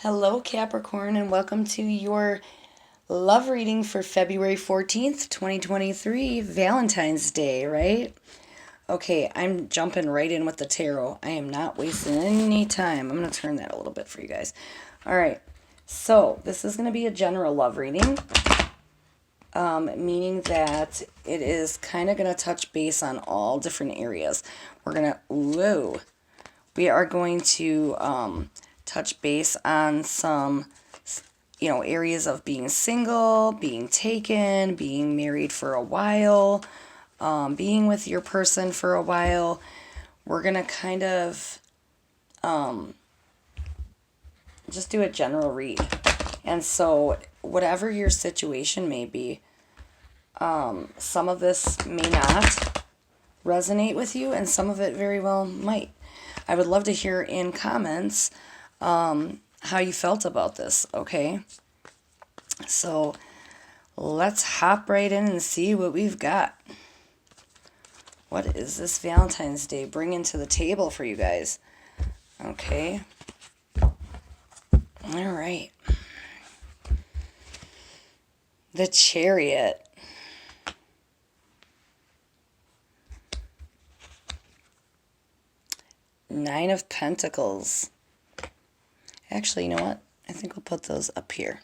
Hello, Capricorn, and welcome to your love reading for February 14th, 2023, Valentine's Day, right? Okay, I'm jumping right in with the tarot. I am not wasting any time. I'm going to turn that a little bit for you guys. All right, so this is going to be a general love reading, meaning that it is kind of going to touch base on all different areas. We are going to touch base on some, areas of being single, being taken, being married for a while, being with your person for a while. We're going to kind of just do a general read. And so, whatever your situation may be, some of this may not resonate with you, and some of it very well might. I would love to hear in comments how you felt about this, okay? So let's hop right in and see what we've got. What is this Valentine's Day bringing to the table for you guys? Okay. All right. The Chariot. Nine of Pentacles. Actually, you know what? I think we'll put those up here.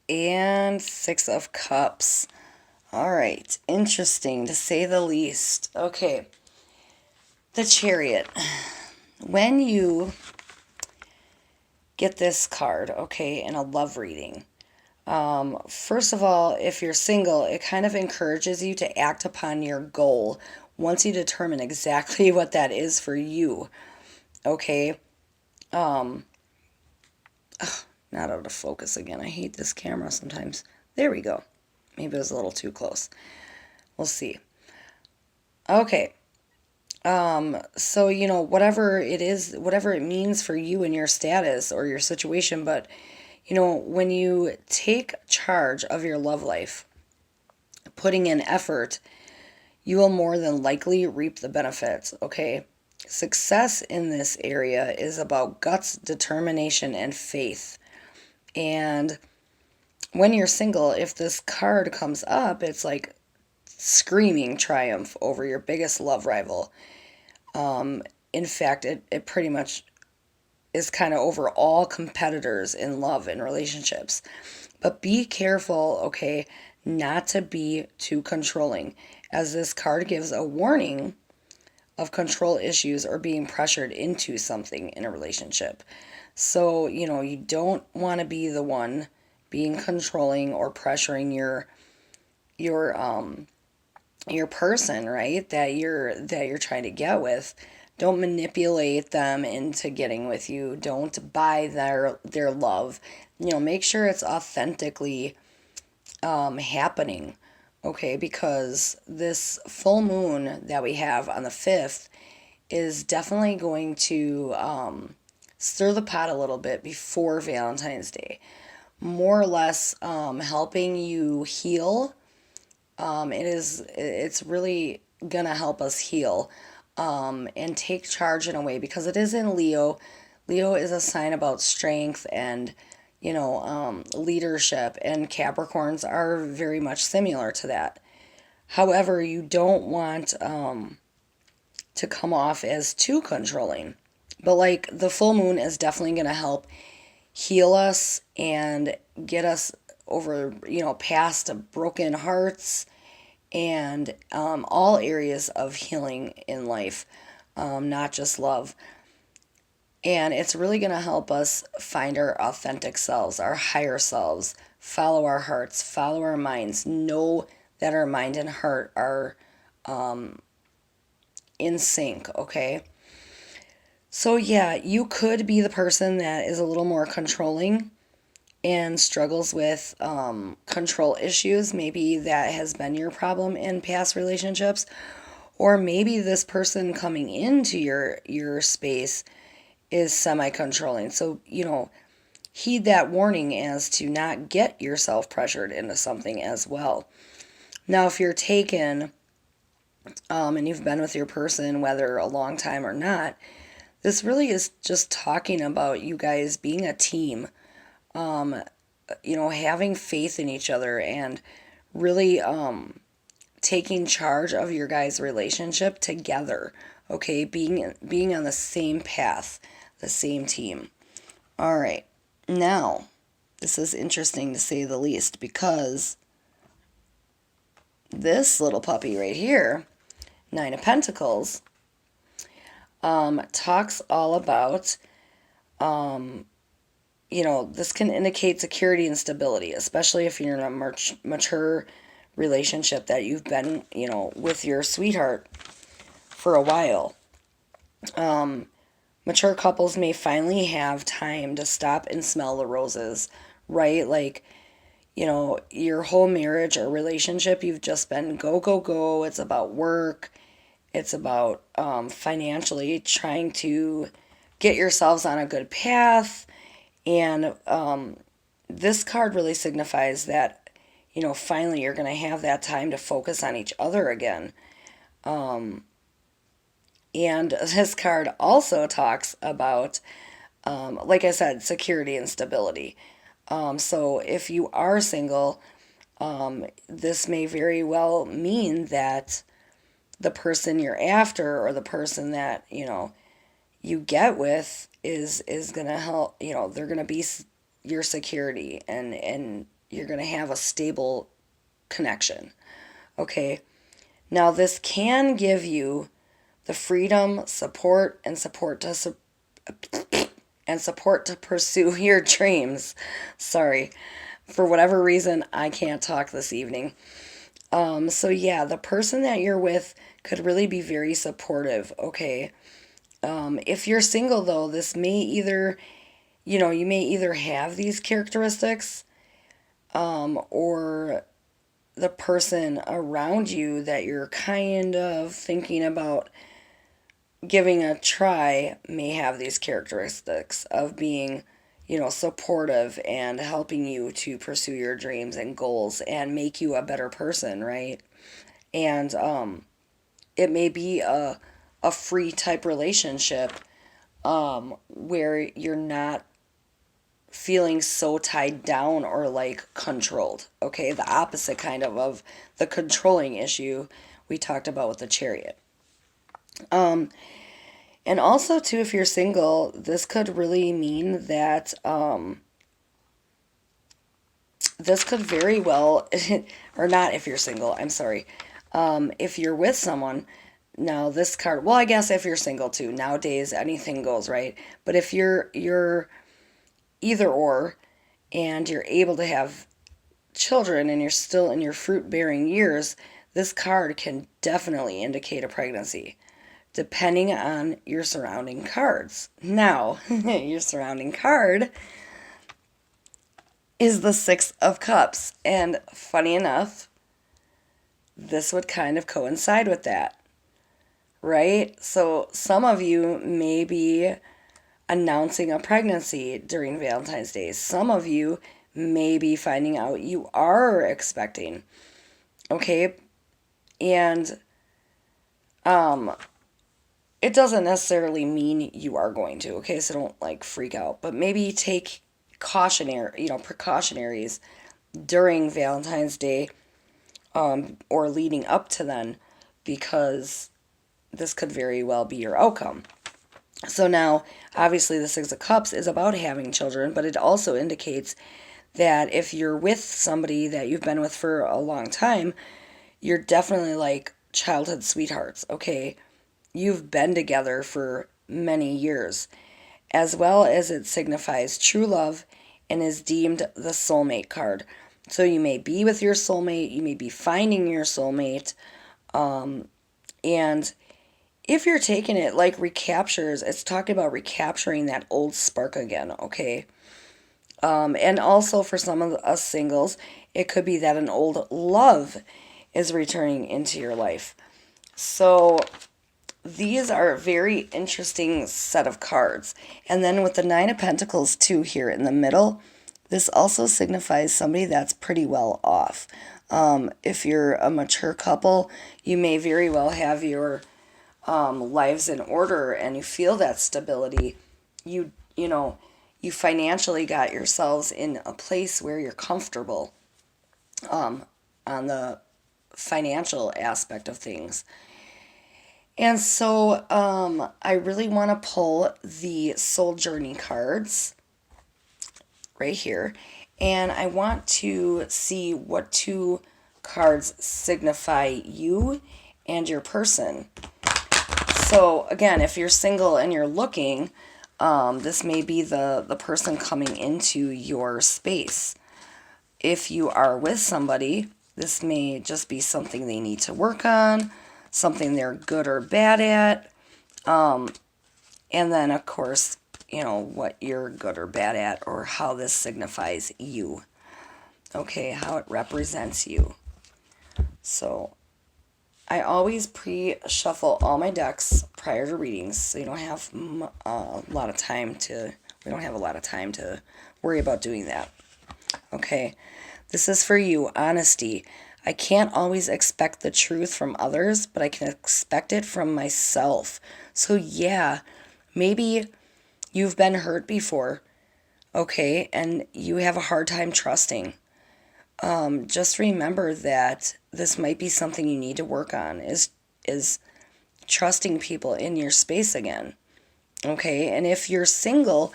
And Six of Cups. All right. Interesting, to say the least. Okay. The Chariot. When you get this card, okay, in a love reading, first of all, if you're single, it kind of encourages you to act upon your goal once you determine exactly what that is for you. Okay. Not out of focus again. I hate this camera sometimes. There we go. Maybe it was a little too close. We'll see. Okay. So, whatever it is, whatever it means for you and your status or your situation, but, when you take charge of your love life, putting in effort, you will more than likely reap the benefits, okay? Success in this area is about guts, determination, and faith. And when you're single, if this card comes up, it's like screaming triumph over your biggest love rival. In fact, it pretty much is kind of over all competitors in love and relationships. But be careful, okay, not to be too controlling, as this card gives a warning of control issues or being pressured into something in a relationship. So, you don't want to be the one being controlling or pressuring your person, right? That you're trying to get with. Don't manipulate them into getting with you. Don't buy their love. Make sure it's authentically happening. Okay, because this full moon that we have on the 5th is definitely going to stir the pot a little bit before Valentine's Day. More or less helping you heal. It's really going to help us heal and take charge in a way, because it is in Leo. Leo is a sign about strength and leadership, and Capricorns are very much similar to that. However, you don't want to come off as too controlling. But like the full moon is definitely going to help heal us and get us over, past broken hearts and all areas of healing in life, not just love. And it's really going to help us find our authentic selves, our higher selves, follow our hearts, follow our minds, know that our mind and heart are in sync, okay? So yeah, you could be the person that is a little more controlling and struggles with control issues. Maybe that has been your problem in past relationships. Or maybe this person coming into your space is semi-controlling. So, heed that warning as to not get yourself pressured into something as well. Now, if you're taken, and you've been with your person, whether a long time or not, this really is just talking about you guys being a team, having faith in each other and really taking charge of your guys' relationship together. Okay, being on the same path, the same team. All right. Now, this is interesting to say the least because this little puppy right here, Nine of Pentacles, talks all about, this can indicate security and stability, especially if you're in a mature relationship that you've been, with your sweetheart for a while. Mature couples may finally have time to stop and smell the roses, right? Like, your whole marriage or relationship, you've just been go, go, go. It's about work. It's about financially trying to get yourselves on a good path. And this card really signifies that, finally you're going to have that time to focus on each other again. And this card also talks about, like I said, security and stability. So if you are single, this may very well mean that the person you're after or the person that, you get with is going to help, they're going to be your security and you're going to have a stable connection. Okay. Now this can give you the freedom, support to pursue your dreams. Sorry. For whatever reason, I can't talk this evening. So yeah, the person that you're with could really be very supportive, okay? If you're single though, this may either, you may either have these characteristics, or the person around you that you're kind of thinking about giving a try may have these characteristics of being, supportive and helping you to pursue your dreams and goals and make you a better person, right? And it may be a free type relationship where you're not feeling so tied down or like controlled. Okay, the opposite kind of the controlling issue we talked about with the Chariot. And also, too, if you're single, this could really mean that this could very well, or not if you're single, I'm sorry. If you're with someone, now this card, well, I guess if you're single too, nowadays anything goes, right? But if you're either or, and you're able to have children and you're still in your fruit-bearing years, this card can definitely indicate a pregnancy, depending on your surrounding cards. Now, your surrounding card is the Six of Cups. And funny enough, this would kind of coincide with that, right? So some of you may be announcing a pregnancy during Valentine's Day. Some of you may be finding out you are expecting, okay? And it doesn't necessarily mean you are going to, okay? So don't like freak out, but maybe take precautionaries during Valentine's Day, or leading up to then, because this could very well be your outcome. So now, obviously, the Six of Cups is about having children, but it also indicates that if you're with somebody that you've been with for a long time, you're definitely like childhood sweethearts, okay? You've been together for many years, as well as it signifies true love and is deemed the soulmate card. So you may be with your soulmate, you may be finding your soulmate, and if you're taking it like recaptures, it's talking about recapturing that old spark again, okay? And also for some of us singles, it could be that an old love is returning into your life. So these are a very interesting set of cards. And then with the Nine of Pentacles too here in the middle, this also signifies somebody that's pretty well off. If you're a mature couple, you may very well have your lives in order and you feel that stability. You know, you financially got yourselves in a place where you're comfortable on the financial aspect of things. And so I really want to pull the Soul Journey cards right here. And I want to see what two cards signify you and your person. So again, if you're single and you're looking, this may be the person coming into your space. If you are with somebody, this may just be something they need to work on, something they're good or bad at. And then, of course, what you're good or bad at, or how this signifies you. Okay, how it represents you. So I always pre-shuffle all my decks prior to readings, so you don't have a lot of time to, we don't have a lot of time to worry about doing that. Okay, this is for you, honesty. I can't always expect the truth from others, but I can expect it from myself. So yeah, maybe you've been hurt before, okay, and you have a hard time trusting. Just remember that this might be something you need to work on, is trusting people in your space again. Okay, and if you're single,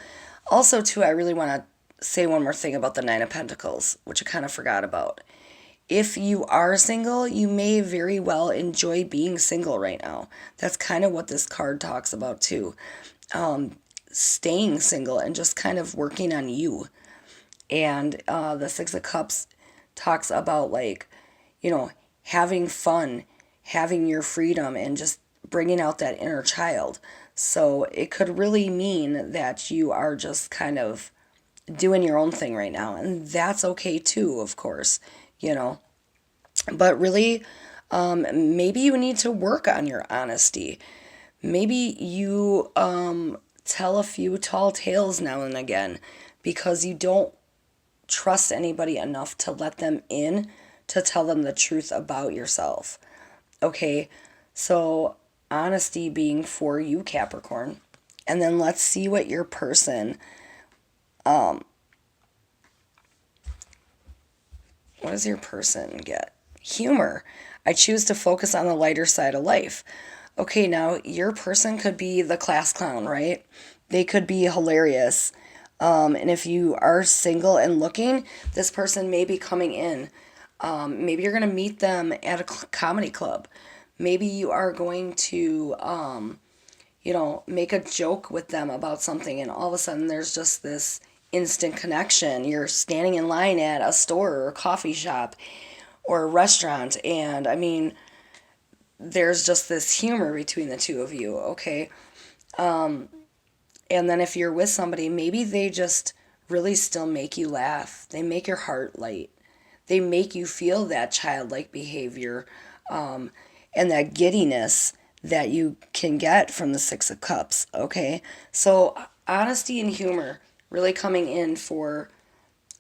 also too, I really want to say one more thing about the Nine of Pentacles, which I kind of forgot about. If you are single, you may very well enjoy being single right now. That's kind of what this card talks about too. Staying single and just kind of working on you. And the Six of Cups talks about, like, having fun, having your freedom, and just bringing out that inner child. So it could really mean that you are just kind of doing your own thing right now. And that's okay too, of course, But really, maybe you need to work on your honesty. Maybe you tell a few tall tales now and again because you don't trust anybody enough to let them in to tell them the truth about yourself. Okay, so honesty being for you, Capricorn. And then let's see what your person, what does your person get? Humor. I choose to focus on the lighter side of life. Okay, now your person could be the class clown, right? They could be hilarious. And if you are single and looking, this person may be coming in. Maybe you're going to meet them at a comedy club. Maybe you are going to, make a joke with them about something, and all of a sudden there's just this instant connection. You're standing in line at a store or a coffee shop or a restaurant, and I mean, there's just this humor between the two of you, okay? And then if you're with somebody, maybe they just really still make you laugh. They make your heart light. They make you feel that childlike behavior and that giddiness that you can get from the Six of Cups, okay? So honesty and humor really coming in for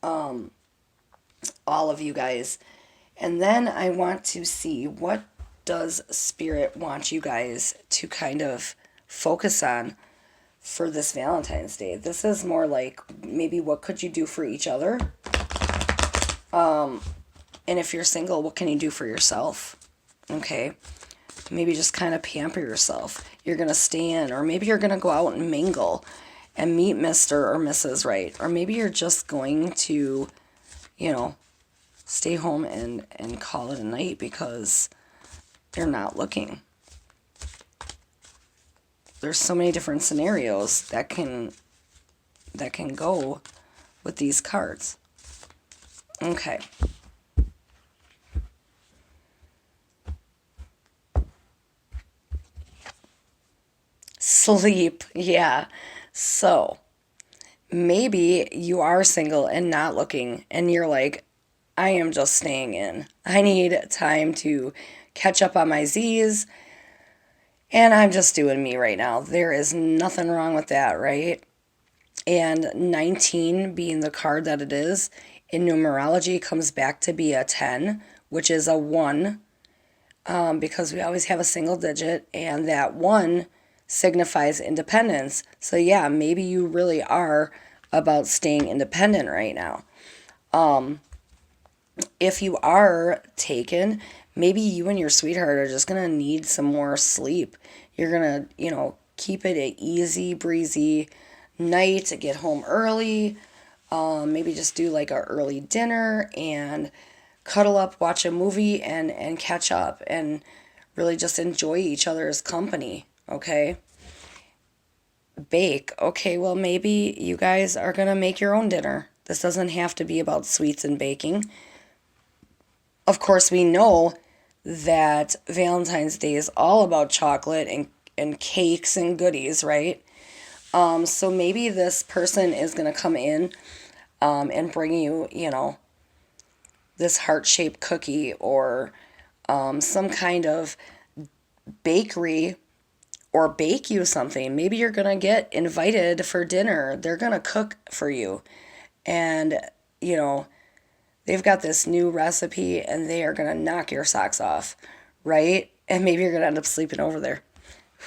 all of you guys. And then I want to see, what does Spirit want you guys to kind of focus on for this Valentine's Day? This is more like maybe what could you do for each other? And if you're single, what can you do for yourself? Okay. Maybe just kind of pamper yourself. You're going to stay in, or maybe you're going to go out and mingle and meet Mr. or Mrs. Right. Or maybe you're just going to, stay home and call it a night because you're not looking. There's so many different scenarios that can go with these cards. Okay. Sleep, yeah. So maybe you are single and not looking, and you're like, I am just staying in. I need time to catch up on my Z's, and I'm just doing me right now. There is nothing wrong with that, right? And 19 being the card that it is, in numerology comes back to be a 10, which is a 1, because we always have a single digit, and that 1 signifies independence. So yeah, maybe you really are about staying independent right now. If you are taken, maybe you and your sweetheart are just gonna need some more sleep. You're gonna, keep it an easy breezy night, get home early, maybe just do like a early dinner and cuddle up, watch a movie, and catch up, and really just enjoy each other's company. Okay. Bake. Okay, well, maybe you guys are gonna make your own dinner. This doesn't have to be about sweets and baking. Of course, we know that Valentine's Day is all about chocolate and cakes and goodies, right? So maybe this person is going to come in and bring you, this heart-shaped cookie, or some kind of bakery, or bake you something. Maybe you're going to get invited for dinner. They're going to cook for you. And, they've got this new recipe and they are going to knock your socks off, right? And maybe you're going to end up sleeping over there.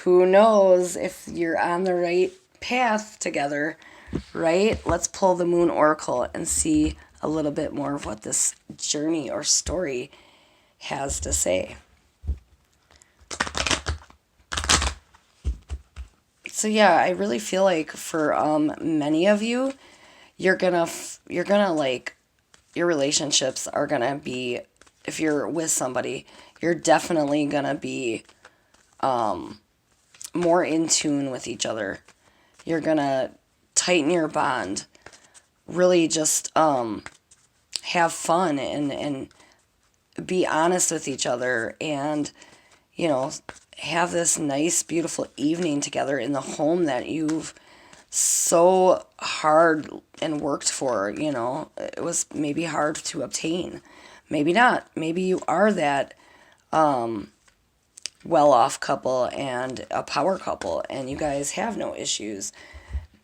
Who knows if you're on the right path together, right? Let's pull the Moon Oracle and see a little bit more of what this journey or story has to say. So yeah, I really feel like for many of you, you're gonna like, your relationships are gonna be, if you're with somebody, you're definitely gonna be more in tune with each other. You're gonna tighten your bond, really just have fun and be honest with each other, and have this nice beautiful evening together in the home that you've so hard and worked for. It was maybe hard to obtain, maybe not, maybe you are that well-off couple and a power couple, and you guys have no issues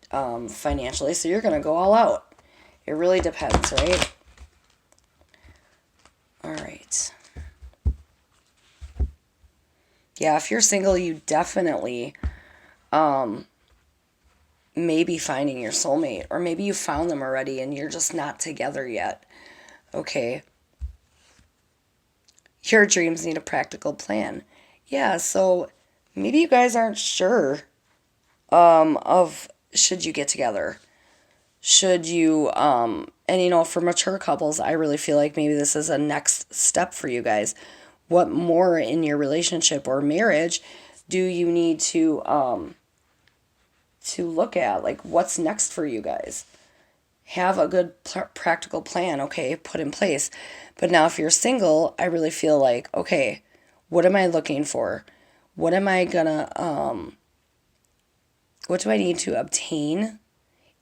financially, so you're gonna go all out. It really depends, right? All right. Yeah, if you're single, you definitely may be finding your soulmate, or maybe you found them already and you're just not together yet. Okay. Your dreams need a practical plan. Yeah, so maybe you guys aren't sure of should you get together. Should you, and for mature couples, I really feel like maybe this is a next step for you guys. What more in your relationship or marriage do you need to look at? Like, what's next for you guys? Have a good practical plan, okay, put in place. But now if you're single, I really feel like, okay, what am I looking for? What am I gonna, what do I need to obtain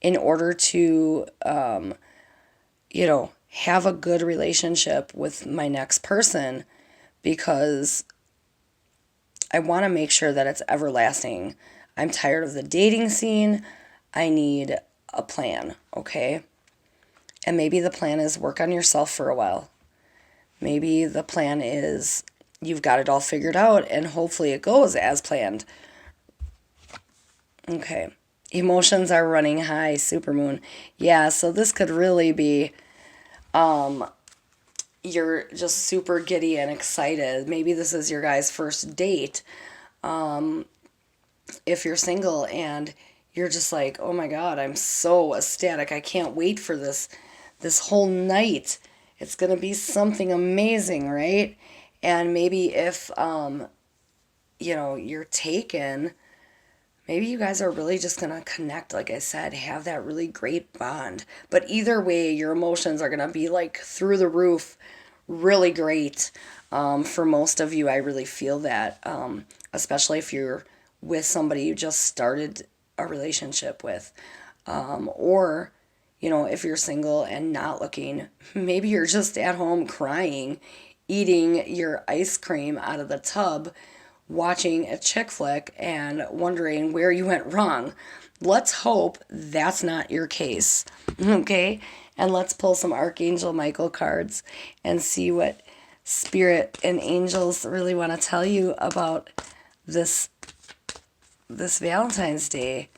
in order to, have a good relationship with my next person? Because I want to make sure that it's everlasting. I'm tired of the dating scene. I need a plan, okay? And maybe the plan is work on yourself for a while. Maybe the plan is you've got it all figured out and hopefully it goes as planned. Okay. Emotions are running high, supermoon. Yeah, so this could really be you're just super giddy and excited. Maybe this is your guys' first date. If you're single and you're just like, oh my God, I'm so ecstatic. I can't wait for this whole night. It's going to be something amazing, right? And maybe if, you're taken, maybe you guys are really just going to connect, like I said, have that really great bond. But either way, your emotions are going to be like through the roof, really great. For most of you, I really feel that, especially if you're with somebody you just started a relationship with. Or, if you're single and not looking, maybe you're just at home crying, eating your ice cream out of the tub, watching a chick flick and wondering where you went wrong. Let's hope that's not your case, okay? And let's pull some Archangel Michael cards and see what Spirit and angels really want to tell you about this Valentine's Day.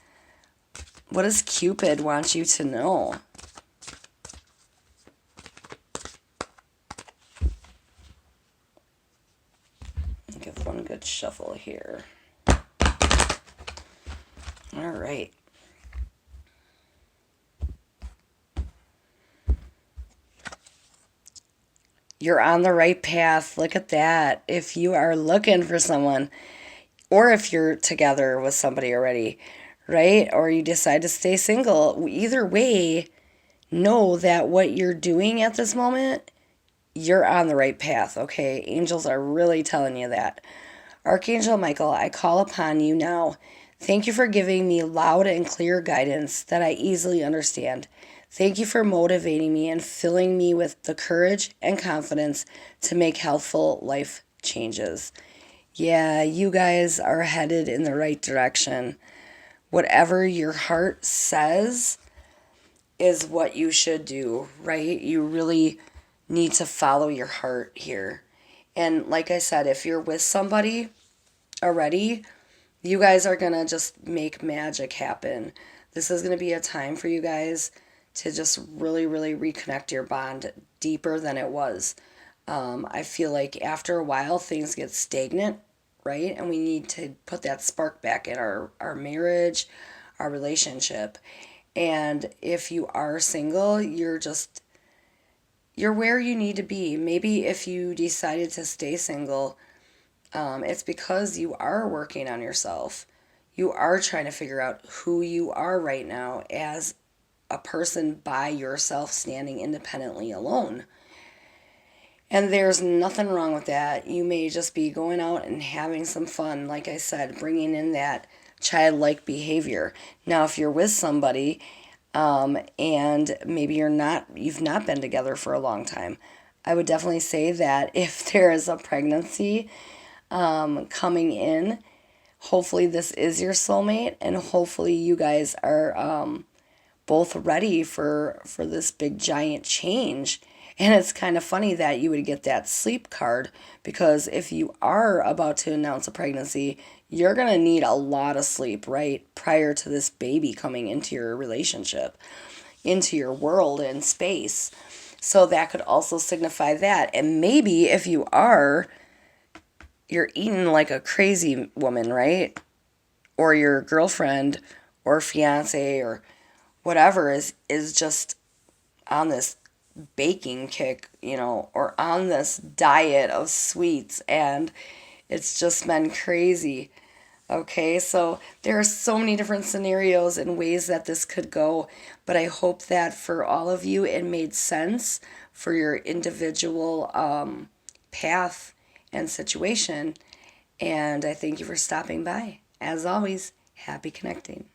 What does Cupid want you to know? Give one good shuffle here. All right. You're on the right path. Look at that. If you are looking for someone, or if you're together with somebody already, right? Or you decide to stay single, either way, know that what you're doing at this moment, you're on the right path, okay? Angels are really telling you that. Archangel Michael, I call upon you now. Thank you for giving me loud and clear guidance that I easily understand. Thank you for motivating me and filling me with the courage and confidence to make healthful life changes. Yeah, you guys are headed in the right direction. Whatever your heart says is what you should do, right? You really need to follow your heart here. And like I said, if you're with somebody already, you guys are going to just make magic happen. This is going to be a time for you guys to just really, really reconnect your bond deeper than it was. I feel like after a while, things get stagnant, right? And we need to put that spark back in our marriage, our relationship. And if you are single, you're where you need to be. Maybe if you decided to stay single, it's because you are working on yourself. You are trying to figure out who you are right now as a person by yourself, standing independently alone. And there's nothing wrong with that. You may just be going out and having some fun, like I said, bringing in that childlike behavior. Now, if you're with somebody and maybe you've not been together for a long time, I would definitely say that if there is a pregnancy coming in, hopefully this is your soulmate, and hopefully you guys are both ready for this big giant change. And it's kind of funny that you would get that sleep card, because if you are about to announce a pregnancy, you're going to need a lot of sleep, right? Prior to this baby coming into your relationship, into your world and space. So that could also signify that. And maybe if you're eating like a crazy woman, right? Or your girlfriend or fiance or whatever is just on this baking kick, or on this diet of sweets, and it's just been crazy. Okay, so there are so many different scenarios and ways that this could go, but I hope that for all of you it made sense for your individual path and situation. And I thank you for stopping by. As always, happy connecting.